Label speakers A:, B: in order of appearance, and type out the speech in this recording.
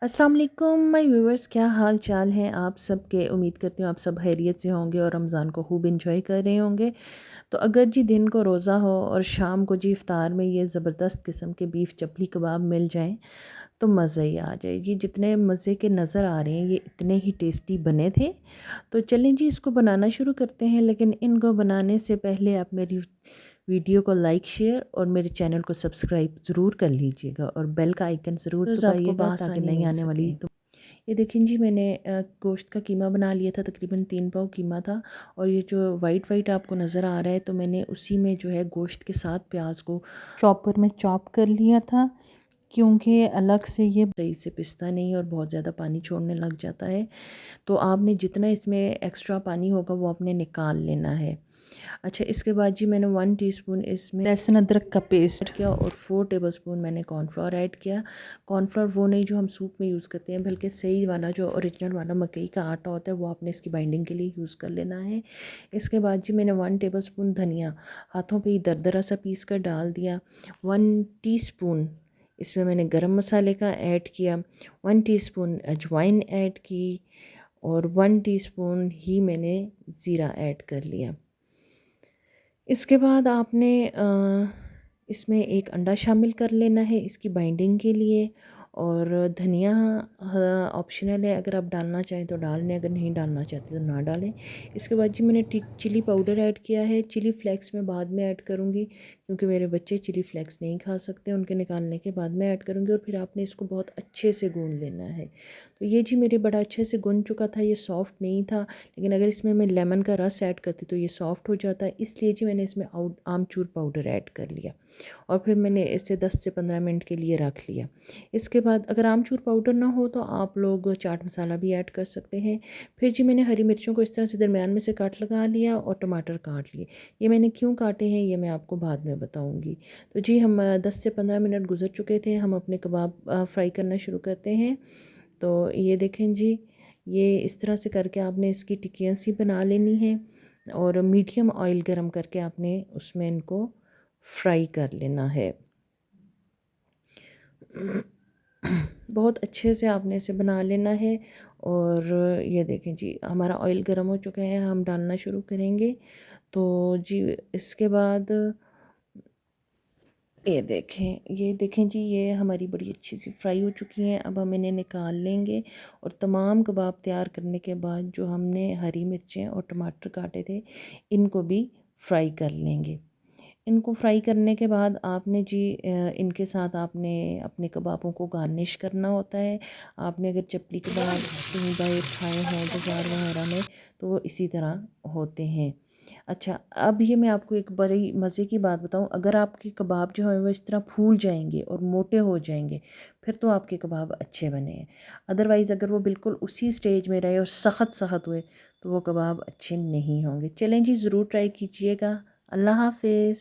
A: अस्सलाम वालेकुम my viewers, क्या हाल चाल हैं आप सबके। उम्मीद करती हूँ आप सब खैरियत से होंगे और रमज़ान को खूब इंजॉय कर रहे होंगे। तो अगर जी दिन को रोज़ा हो और शाम को जी इफ्तार में ये ज़बरदस्त किस्म के बीफ चपली कबाब मिल जाएं तो मज़ा ही आ जाए। ये जितने मज़े के नज़र आ रहे हैं ये इतने ही टेस्टी बने थे। तो चलें जी इसको बनाना शुरू करते हैं, लेकिन इनको बनाने से पहले आप मेरी वीडियो को लाइक शेयर और मेरे चैनल को सब्सक्राइब ज़रूर कर लीजिएगा और बेल का आइकन ज़रूर दबाइएगा ताकि नई आने वाली। तो ये देखें जी, मैंने गोश्त का कीमा बना लिया था, तकरीबन 3 पाव कीमा था। और ये जो वाइट वाइट आपको नज़र आ रहा है तो मैंने उसी में जो है गोश्त के साथ प्याज को चॉपर में चॉप कर लिया था, क्योंकि अलग से ये सही से पिसता नहीं और बहुत ज़्यादा पानी छोड़ने लग जाता है। तो आपने जितना इसमें एक्स्ट्रा पानी होगा वो आपने निकाल लेना है। अच्छा, इसके बाद जी मैंने 1 टीस्पून इसमें लहसुन अदरक का पेस्ट किया और 4 टेबलस्पून मैंने कॉर्नफ्लोर ऐड किया। कॉर्नफ्लोर वो नहीं जो हम सूप में यूज़ करते हैं, बल्कि सही वाला जो ओरिजिनल वाला मकई का आटा होता है वो आपने इसकी बाइंडिंग के लिए यूज़ कर लेना है। इसके बाद जी मैंने 1 टेबलस्पून धनिया हाथों पे ही दरदरा सा पीस कर डाल दिया। 1 टीस्पून इसमें मैंने गरम मसाले का ऐड किया। 1 टीस्पून अजवाइन ऐड की और 1 टीस्पून ही मैंने ज़ीरा ऐड कर लिया। इसके बाद आपने इसमें एक अंडा शामिल कर लेना है इसकी बाइंडिंग के लिए। और धनिया ऑप्शनल है, अगर आप डालना चाहें तो डाल लें, अगर नहीं डालना चाहते तो ना डालें। इसके बाद जी मैंने चिली पाउडर ऐड किया है। चिली फ्लेक्स मैं बाद में ऐड करूँगी क्योंकि मेरे बच्चे चिली फ्लेक्स नहीं खा सकते, उनके निकालने के बाद मैं ऐड करूँगी। और फिर आपने इसको बहुत अच्छे से गूँध लेना है। तो ये जी मेरे बड़ा अच्छे से गुन चुका था, ये सॉफ़्ट नहीं था, लेकिन अगर इसमें मैं लेमन का रस ऐड करती तो ये सॉफ़्ट हो जाता है। इसलिए जी मैंने इसमें आमचूर पाउडर ऐड कर लिया और फिर मैंने इसे 10 से 15 मिनट के लिए रख लिया। इसके बाद अगर आमचूर पाउडर ना हो तो आप लोग चाट मसाला भी ऐड कर सकते हैं। फिर जी मैंने हरी मिर्चों को इस तरह से दरमियान में से काट लगा लिया और टमाटर काट लिए। ये मैंने क्यों काटे हैं ये मैं आपको बाद में बताऊँगी। तो जी हम 10 से 15 मिनट गुजर चुके थे, हम अपने कबाब फ्राई करना शुरू करते हैं। तो ये देखें जी, ये इस तरह से करके आपने इसकी टिक्कियाँ सी बना लेनी है और मीडियम ऑयल गरम करके आपने उसमें इनको फ्राई कर लेना है। बहुत अच्छे से आपने इसे बना लेना है। और ये देखें जी हमारा ऑयल गर्म हो चुका है, हम डालना शुरू करेंगे। तो जी इसके बाद ये देखें जी, ये हमारी बड़ी अच्छी सी फ्राई हो चुकी हैं। अब हम इन्हें निकाल लेंगे और तमाम कबाब तैयार करने के बाद जो हमने हरी मिर्चें और टमाटर काटे थे इनको भी फ्राई कर लेंगे। इनको फ्राई करने के बाद आपने जी इनके साथ आपने अपने कबाबों को गार्निश करना होता है। आपने अगर चपली कबाब कहीं बाहर खाए हों बाज़ार वगैरह में तो वो इसी तरह होते हैं। अच्छा, अब ये मैं आपको एक बड़ी मज़े की बात बताऊं, अगर आपके कबाब जो हैं वो इस तरह फूल जाएंगे और मोटे हो जाएंगे फिर तो आपके कबाब अच्छे बने हैं। अदरवाइज़ अगर वो बिल्कुल उसी स्टेज में रहे और सख्त सख्त हुए तो वो कबाब अच्छे नहीं होंगे। चलें जी, ज़रूर ट्राई कीजिएगा। अल्लाह हाफ़िज़।